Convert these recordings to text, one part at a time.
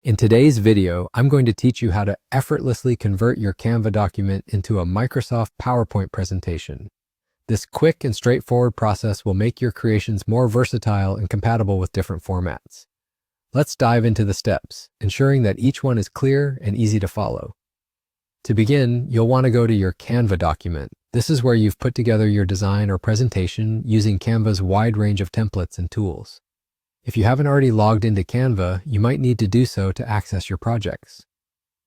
In today's video, I'm going to teach you how to effortlessly convert your Canva document into a Microsoft PowerPoint presentation. This quick and straightforward process will make your creations more versatile and compatible with different formats. Let's dive into the steps, ensuring that each one is clear and easy to follow. To begin, you'll want to go to your Canva document. This is where you've put together your design or presentation using Canva's wide range of templates and tools. If you haven't already logged into Canva, you might need to do so to access your projects.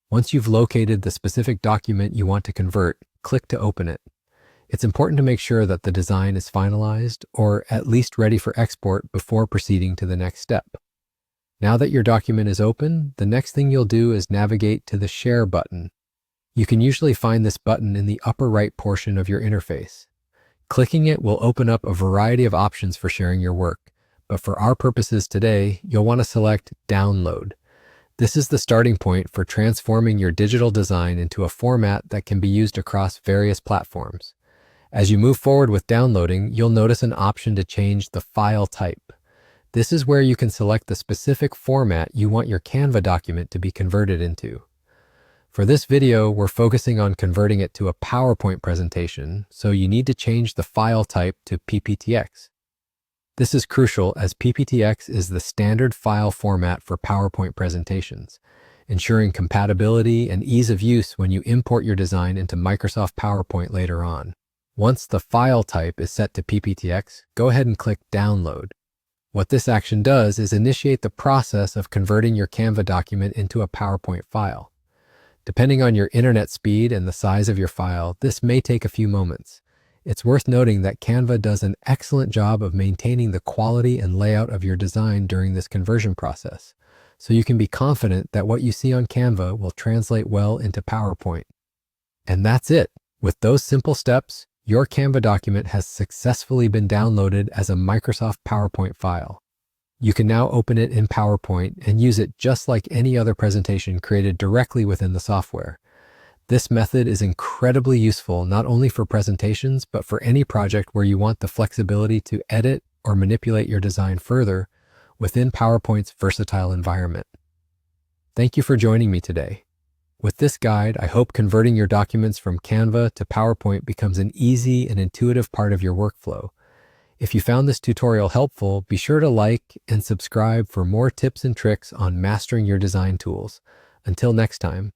Once you've located the specific document you want to convert, click to open it. It's important to make sure that the design is finalized or at least ready for export before proceeding to the next step. Now that your document is open, the next thing you'll do is navigate to the Share button. You can usually find this button in the upper right portion of your interface. Clicking it will open up a variety of options for sharing your work. But for our purposes today, you'll want to select Download. This is the starting point for transforming your digital design into a format that can be used across various platforms. As you move forward with downloading, you'll notice an option to change the file type. This is where you can select the specific format you want your Canva document to be converted into. For this video, we're focusing on converting it to a PowerPoint presentation, so you need to change the file type to PPTX. This is crucial as PPTX is the standard file format for PowerPoint presentations, ensuring compatibility and ease of use when you import your design into Microsoft PowerPoint later on. Once the file type is set to PPTX, go ahead and click Download. What this action does is initiate the process of converting your Canva document into a PowerPoint file. Depending on your internet speed and the size of your file, this may take a few moments. It's worth noting that Canva does an excellent job of maintaining the quality and layout of your design during this conversion process, so you can be confident that what you see on Canva will translate well into PowerPoint. And that's it. With those simple steps, your Canva document has successfully been downloaded as a Microsoft PowerPoint file. You can now open it in PowerPoint and use it just like any other presentation created directly within the software. This method is incredibly useful not only for presentations, but for any project where you want the flexibility to edit or manipulate your design further within PowerPoint's versatile environment. Thank you for joining me today. With this guide, I hope converting your documents from Canva to PowerPoint becomes an easy and intuitive part of your workflow. If you found this tutorial helpful, be sure to like and subscribe for more tips and tricks on mastering your design tools. Until next time.